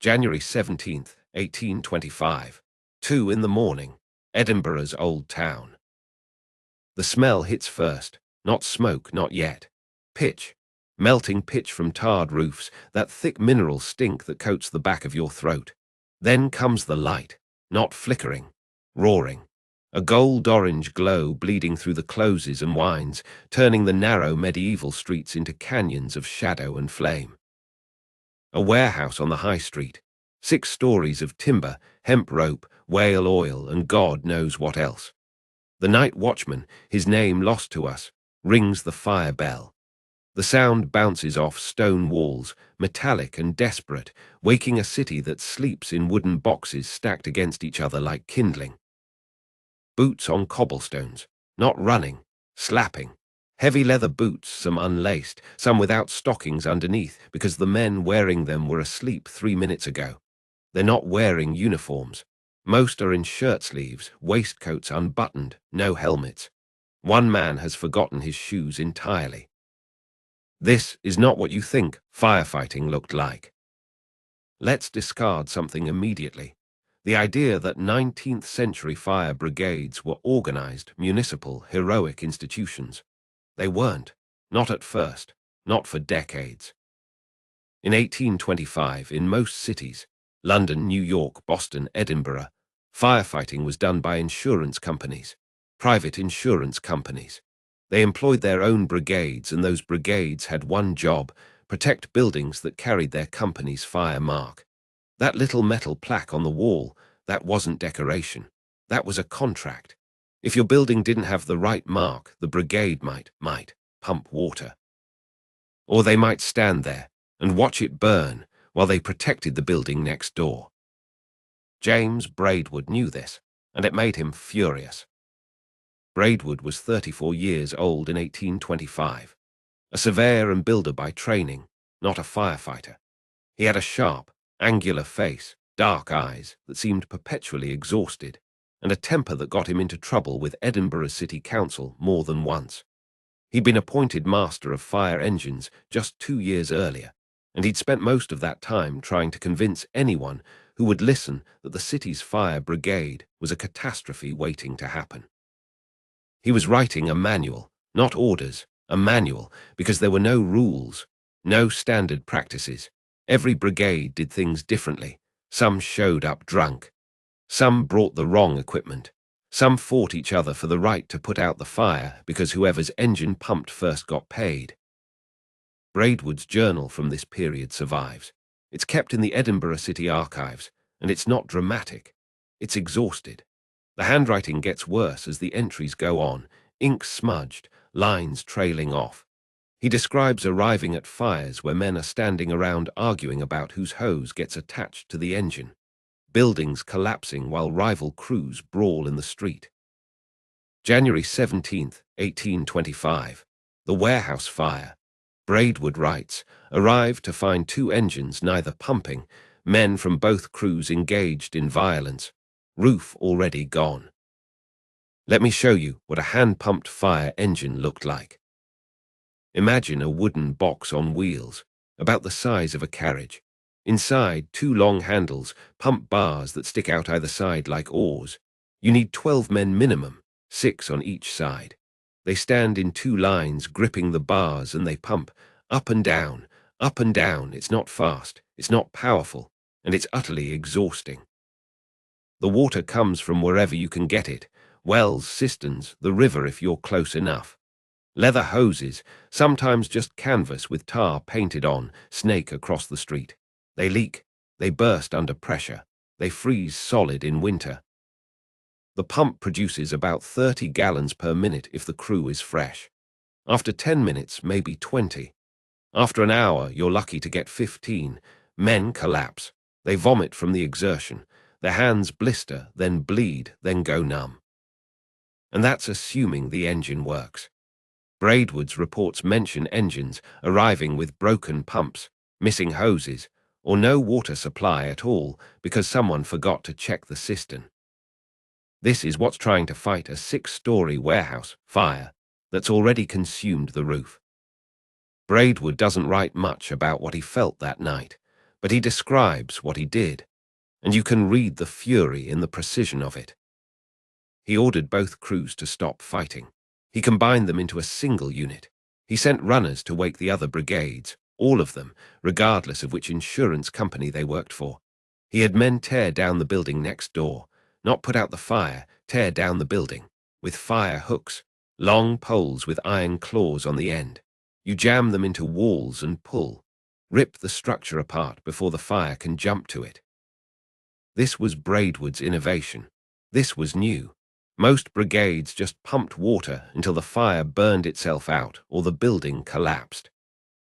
January 17th, 1825. 2 in the morning. Edinburgh's Old Town. The smell hits first. Not smoke, not yet. Pitch. Melting pitch from tarred roofs, that thick mineral stink that coats the back of your throat. Then comes the light. Not flickering. Roaring. A gold-orange glow bleeding through the closes and wines, turning the narrow medieval streets into canyons of shadow and flame. A warehouse on the high street. 6 stories of timber, hemp rope, whale oil, and God knows what else. The night watchman, his name lost to us, rings the fire bell. The sound bounces off stone walls, metallic and desperate, waking a city that sleeps in wooden boxes stacked against each other like kindling. Boots on cobblestones, not running, slapping. Heavy leather boots, some unlaced, some without stockings underneath, because the men wearing them were asleep 3 minutes ago. They're not wearing uniforms. Most are in shirt sleeves, waistcoats unbuttoned, no helmets. One man has forgotten his shoes entirely. This is not what you think firefighting looked like. Let's discard something immediately. The idea that 19th century fire brigades were organized, municipal, heroic institutions. They weren't. Not at first. Not for decades. In 1825, in most cities, London, New York, Boston, Edinburgh, firefighting was done by insurance companies, private insurance companies. They employed their own brigades, and those brigades had one job: protect buildings that carried their company's fire mark. That little metal plaque on the wall, that wasn't decoration. That was a contract. If your building didn't have the right mark, the brigade might pump water. Or they might stand there and watch it burn while they protected the building next door. James Braidwood knew this, and it made him furious. Braidwood was 34 years old in 1825, a surveyor and builder by training, not a firefighter. He had a sharp, angular face, dark eyes that seemed perpetually exhausted, and a temper that got him into trouble with Edinburgh City Council more than once. He'd been appointed master of fire engines just 2 years earlier, and he'd spent most of that time trying to convince anyone who would listen that the city's fire brigade was a catastrophe waiting to happen. He was writing a manual, not orders, a manual, because there were no rules, no standard practices. Every brigade did things differently. Some showed up drunk. Some brought the wrong equipment. Some fought each other for the right to put out the fire because whoever's engine pumped first got paid. Braidwood's journal from this period survives. It's kept in the Edinburgh City Archives, and it's not dramatic. It's exhausted. The handwriting gets worse as the entries go on, ink smudged, lines trailing off. He describes arriving at fires where men are standing around arguing about whose hose gets attached to the engine. Buildings collapsing while rival crews brawl in the street. January 17th, 1825. The warehouse fire. Braidwood writes, arrived to find 2 engines neither pumping, men from both crews engaged in violence, roof already gone. Let me show you what a hand-pumped fire engine looked like. Imagine a wooden box on wheels, about the size of a carriage. Inside, 2 long handles, pump bars that stick out either side like oars. You need 12 men minimum, 6 on each side. They stand in 2 lines, gripping the bars, and they pump up and down, up and down. It's not fast, it's not powerful, and it's utterly exhausting. The water comes from wherever you can get it, wells, cisterns, the river if you're close enough. Leather hoses, sometimes just canvas with tar painted on, snake across the street. They leak, they burst under pressure, they freeze solid in winter. The pump produces about 30 gallons per minute if the crew is fresh. After 10 minutes, maybe 20. After an hour, you're lucky to get 15. Men collapse. They vomit from the exertion. Their hands blister, then bleed, then go numb. And that's assuming the engine works. Braidwood's reports mention engines arriving with broken pumps, missing hoses, or no water supply at all because someone forgot to check the cistern. This is what's trying to fight a 6-story warehouse fire that's already consumed the roof. Braidwood doesn't write much about what he felt that night, But he describes what he did, and you can read the fury in the precision of it. He ordered both crews to stop fighting. He combined them into a single unit. He sent runners to wake the other brigades, all of them, regardless of which insurance company they worked for. He had men tear down the building next door, not put out the fire, tear down the building, with fire hooks, long poles with iron claws on the end. You jam them into walls and pull, rip the structure apart before the fire can jump to it. This was Braidwood's innovation. This was new. Most brigades just pumped water until the fire burned itself out or the building collapsed.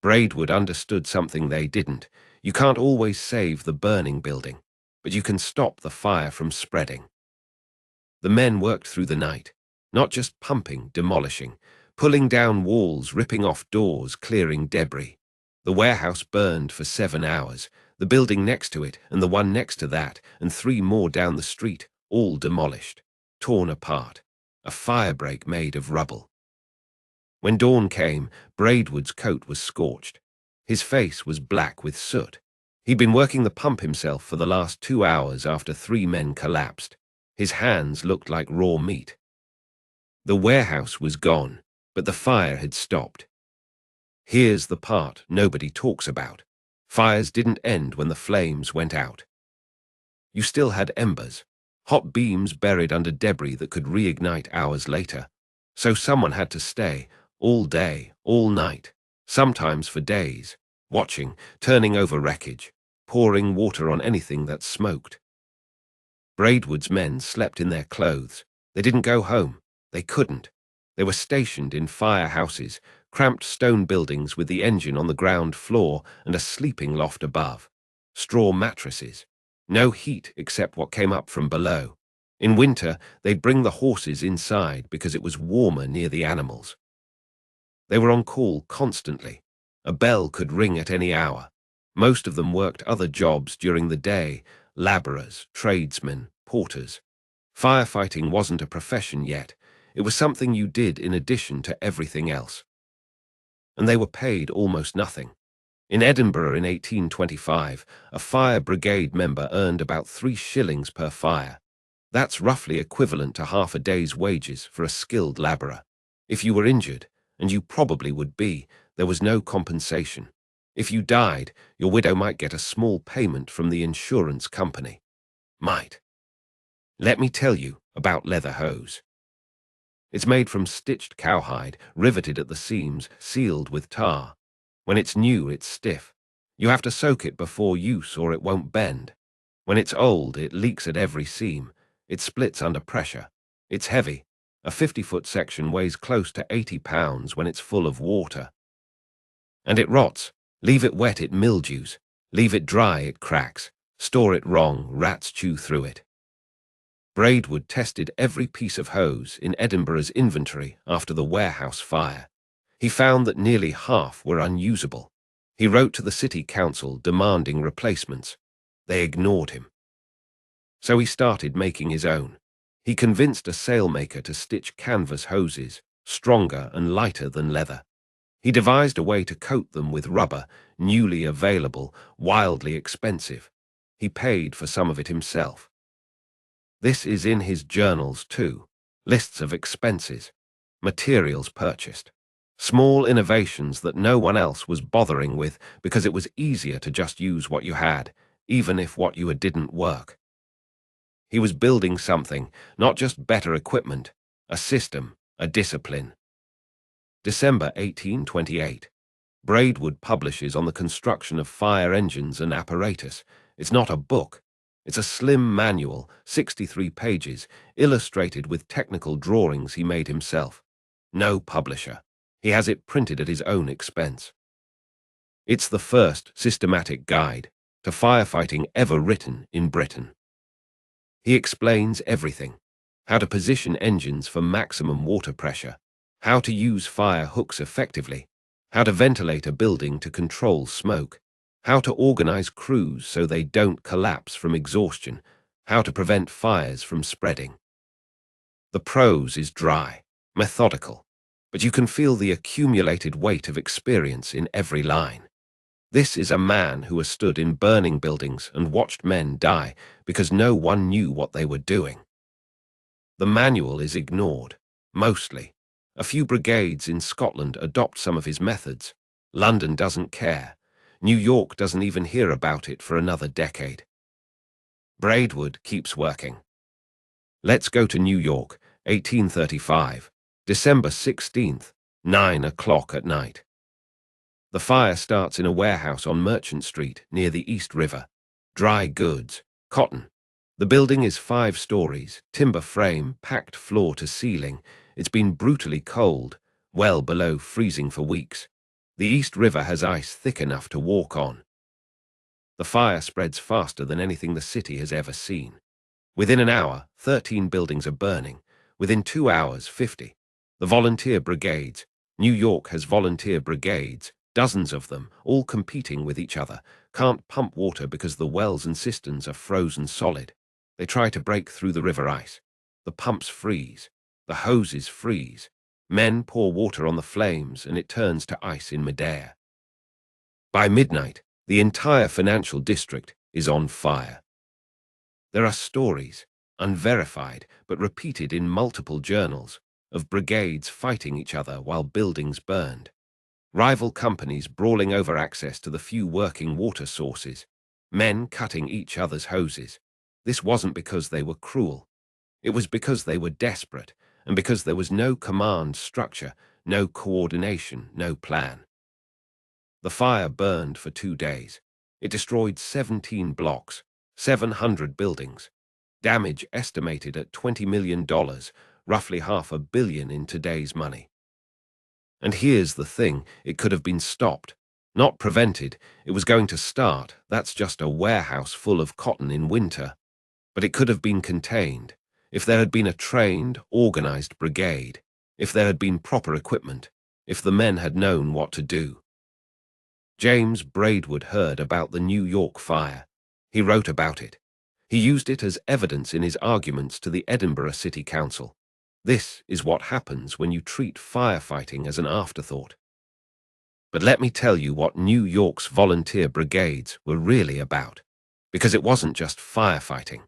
Braidwood understood something they didn't. You can't always save the burning building, but you can stop the fire from spreading. The men worked through the night, not just pumping, demolishing, pulling down walls, ripping off doors, clearing debris. The warehouse burned for 7 hours, the building next to it and the one next to that and 3 more down the street, all demolished, torn apart, a firebreak made of rubble. When dawn came, Braidwood's coat was scorched. His face was black with soot. He'd been working the pump himself for the last 2 hours after 3 men collapsed. His hands looked like raw meat. The warehouse was gone, but the fire had stopped. Here's the part nobody talks about. Fires didn't end when the flames went out. You still had embers, hot beams buried under debris that could reignite hours later. So someone had to stay, all day, all night, sometimes for days, watching, turning over wreckage, pouring water on anything that smoked. Braidwood's men slept in their clothes. They didn't go home. They couldn't. They were stationed in firehouses, cramped stone buildings with the engine on the ground floor and a sleeping loft above. Straw mattresses. No heat except what came up from below. In winter, they'd bring the horses inside because it was warmer near the animals. They were on call constantly. A bell could ring at any hour. Most of them worked other jobs during the day, labourers, tradesmen, porters. Firefighting wasn't a profession yet. It was something you did in addition to everything else. And they were paid almost nothing. In Edinburgh in 1825, a fire brigade member earned about 3 shillings per fire. That's roughly equivalent to half a day's wages for a skilled labourer. If you were injured, and you probably would be, there was no compensation. If you died, your widow might get a small payment from the insurance company. Might. Let me tell you about leather hose. It's made from stitched cowhide, riveted at the seams, sealed with tar. When it's new, it's stiff. You have to soak it before use or it won't bend. When it's old, it leaks at every seam. It splits under pressure. It's heavy. A 50-foot section weighs close to 80 pounds when it's full of water. And it rots. Leave it wet, it mildews. Leave it dry, it cracks. Store it wrong, rats chew through it. Braidwood tested every piece of hose in Edinburgh's inventory after the warehouse fire. He found that nearly half were unusable. He wrote to the city council demanding replacements. They ignored him. So he started making his own. He convinced a sailmaker to stitch canvas hoses, stronger and lighter than leather. He devised a way to coat them with rubber, newly available, wildly expensive. He paid for some of it himself. This is in his journals too, lists of expenses, materials purchased, small innovations that no one else was bothering with because it was easier to just use what you had, even if what you had didn't work. He was building something, not just better equipment, a system, a discipline. December 1828. Braidwood publishes on the construction of fire engines and apparatus. It's not a book. It's a slim manual, 63 pages, illustrated with technical drawings he made himself. No publisher. He has it printed at his own expense. It's the first systematic guide to firefighting ever written in Britain. He explains everything: how to position engines for maximum water pressure, how to use fire hooks effectively, how to ventilate a building to control smoke, how to organize crews so they don't collapse from exhaustion, how to prevent fires from spreading. The prose is dry, methodical, but you can feel the accumulated weight of experience in every line. This is a man who has stood in burning buildings and watched men die because no one knew what they were doing. The manual is ignored, mostly. A few brigades in Scotland adopt some of his methods. London doesn't care. New York doesn't even hear about it for another decade. Braidwood keeps working. Let's go to New York, 1835, December 16th, 9 o'clock at night. The fire starts in a warehouse on Merchant Street near the East River. Dry goods, cotton. The building is 5 stories, timber frame, packed floor to ceiling. It's been brutally cold, well below freezing for weeks. The East River has ice thick enough to walk on. The fire spreads faster than anything the city has ever seen. Within an hour, 13 buildings are burning. Within 2 hours, 50. The volunteer brigades. New York has volunteer brigades, dozens of them, all competing with each other, can't pump water because the wells and cisterns are frozen solid. They try to break through the river ice. The pumps freeze. The hoses freeze. Men pour water on the flames and it turns to ice in midair. By midnight, the entire financial district is on fire. There are stories, unverified but repeated in multiple journals, of brigades fighting each other while buildings burned. Rival companies brawling over access to the few working water sources. Men cutting each other's hoses. This wasn't because they were cruel. It was because they were desperate, and because there was no command structure, no coordination, no plan. The fire burned for 2 days. It destroyed 17 blocks, 700 buildings. Damage estimated at $20 million, roughly $500 million in today's money. And here's the thing, it could have been stopped. Not prevented, it was going to start, that's just a warehouse full of cotton in winter. But it could have been contained, if there had been a trained, organized brigade, if there had been proper equipment, if the men had known what to do. James Braidwood heard about the New York fire. He wrote about it. He used it as evidence in his arguments to the Edinburgh City Council. This is what happens when you treat firefighting as an afterthought. But let me tell you what New York's volunteer brigades were really about, because it wasn't just firefighting.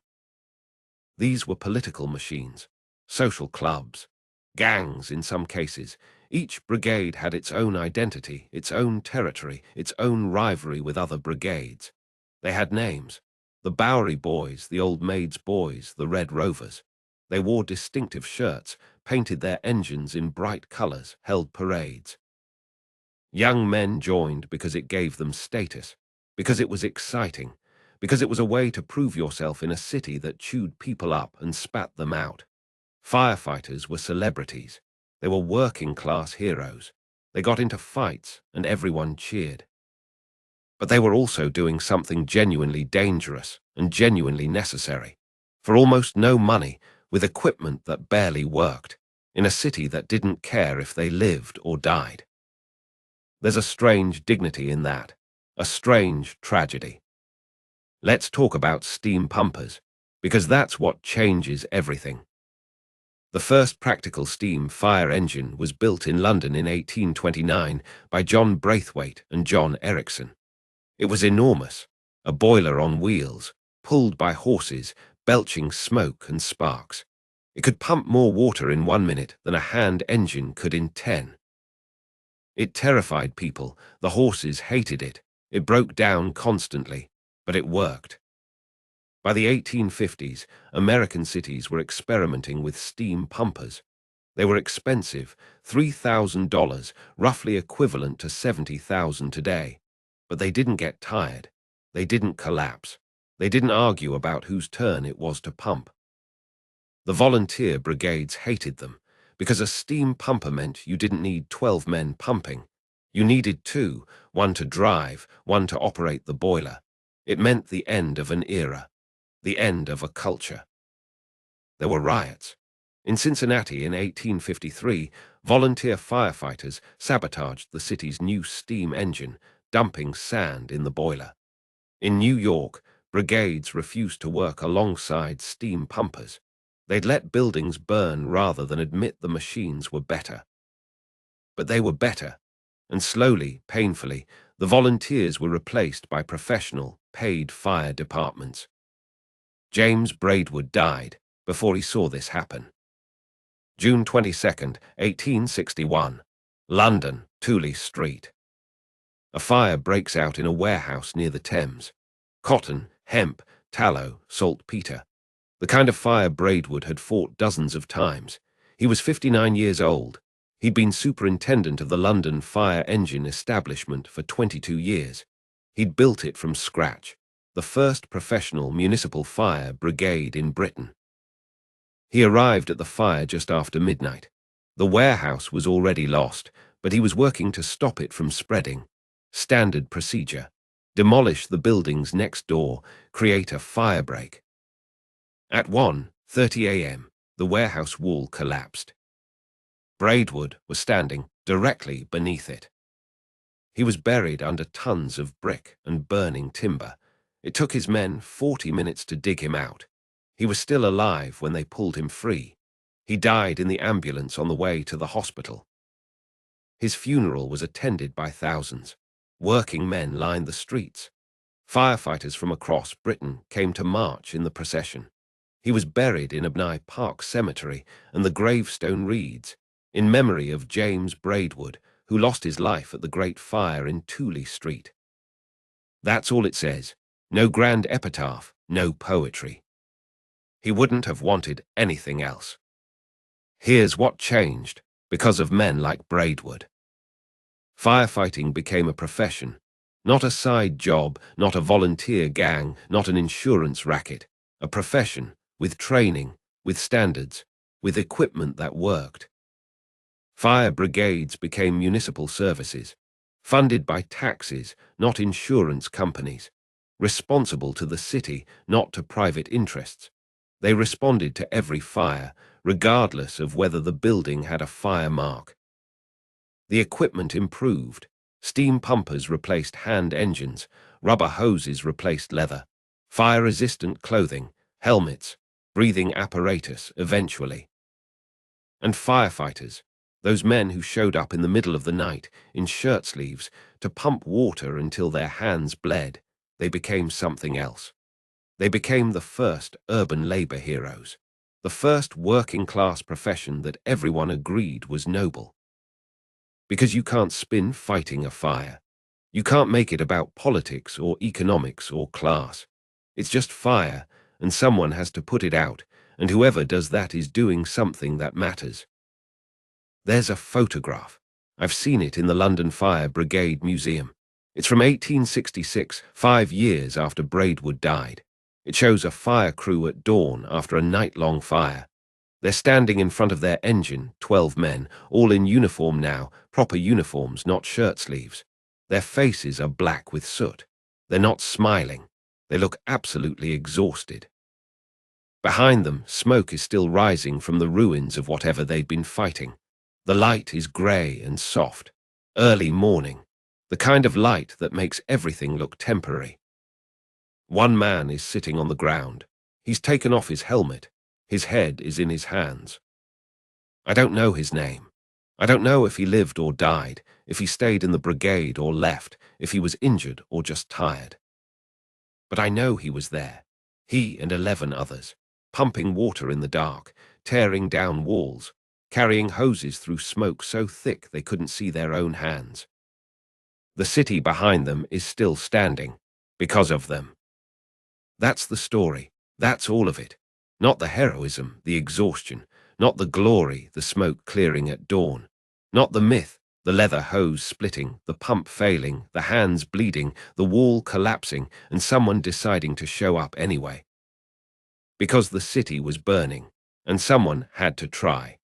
These were political machines, social clubs, gangs in some cases. Each brigade had its own identity, its own territory, its own rivalry with other brigades. They had names: the Bowery Boys, the Old Maids Boys, the Red Rovers. They wore distinctive shirts, painted their engines in bright colors, held parades. Young men joined because it gave them status, because it was exciting, because it was a way to prove yourself in a city that chewed people up and spat them out. Firefighters were celebrities. They were working-class heroes. They got into fights and everyone cheered. But they were also doing something genuinely dangerous and genuinely necessary. For almost no money, with equipment that barely worked, in a city that didn't care if they lived or died. There's a strange dignity in that, a strange tragedy. Let's talk about steam pumpers, because that's what changes everything. The first practical steam fire engine was built in London in 1829 by John Braithwaite and John Ericsson. It was enormous, a boiler on wheels, pulled by horses, belching smoke and sparks. It could pump more water in 1 minute than a hand engine could in 10. It terrified people, the horses hated it, it broke down constantly, but it worked. By the 1850s, American cities were experimenting with steam pumpers. They were expensive, $3,000, roughly equivalent to $70,000 today. But they didn't get tired. They didn't collapse. They didn't argue about whose turn it was to pump. The volunteer brigades hated them, because a steam pumper meant you didn't need 12 men pumping. You needed 2, one to drive, one to operate the boiler. It meant the end of an era, the end of a culture. There were riots. In Cincinnati in 1853, volunteer firefighters sabotaged the city's new steam engine, dumping sand in the boiler. In New York, brigades refused to work alongside steam pumpers. They'd let buildings burn rather than admit the machines were better. But they were better, and slowly, painfully, The volunteers were replaced by professional, paid fire departments. James Braidwood died before he saw this happen. June 22nd, 1861. London, Tooley Street. A fire breaks out in a warehouse near the Thames. Cotton, hemp, tallow, saltpeter. The kind of fire Braidwood had fought dozens of times. He was 59 years old. He'd been superintendent of the London fire engine establishment for 22 years. He'd built it from scratch, the first professional municipal fire brigade in Britain. He arrived at the fire just after midnight. The warehouse was already lost, but he was working to stop it from spreading. Standard procedure: demolish the buildings next door, create a firebreak. At 1:30 a.m., the warehouse wall collapsed. Braidwood was standing directly beneath it. He was buried under tons of brick and burning timber. It took his men 40 minutes to dig him out. He was still alive when they pulled him free. He died in the ambulance on the way to the hospital. His funeral was attended by thousands. Working men lined the streets. Firefighters from across Britain came to march in the procession. He was buried in Abney Park Cemetery, and the gravestone reads, "In memory of James Braidwood, who lost his life at the Great Fire in Tooley Street." That's all it says. No grand epitaph, no poetry. He wouldn't have wanted anything else. Here's what changed because of men like Braidwood. Firefighting became a profession, not a side job, not a volunteer gang, not an insurance racket. A profession, with training, with standards, with equipment that worked. Fire brigades became municipal services, funded by taxes, not insurance companies, responsible to the city, not to private interests. They responded to every fire, regardless of whether the building had a fire mark. The equipment improved. Steam pumpers replaced hand engines, rubber hoses replaced leather, fire-resistant clothing, helmets, breathing apparatus eventually. And firefighters, those men who showed up in the middle of the night in shirt sleeves to pump water until their hands bled, they became something else. They became the first urban labor heroes, the first working-class profession that everyone agreed was noble. Because you can't spin fighting a fire. You can't make it about politics or economics or class. It's just fire, and someone has to put it out, and whoever does that is doing something that matters. There's a photograph. I've seen it in the London Fire Brigade Museum. It's from 1866, 5 years after Braidwood died. It shows a fire crew at dawn after a night-long fire. They're standing in front of their engine, 12 men, all in uniform now, proper uniforms, not shirt sleeves. Their faces are black with soot. They're not smiling. They look absolutely exhausted. Behind them, smoke is still rising from the ruins of whatever they'd been fighting. The light is grey and soft. Early morning. The kind of light that makes everything look temporary. One man is sitting on the ground. He's taken off his helmet. His head is in his hands. I don't know his name. I don't know if he lived or died, if he stayed in the brigade or left, if he was injured or just tired. But I know he was there, he and 11 others, pumping water in the dark, tearing down walls, carrying hoses through smoke so thick they couldn't see their own hands. The city behind them is still standing, because of them. That's the story. That's all of it. Not the heroism, the exhaustion, not the glory, the smoke clearing at dawn, not the myth, the leather hose splitting, the pump failing, the hands bleeding, the wall collapsing, and someone deciding to show up anyway. Because the city was burning, and someone had to try.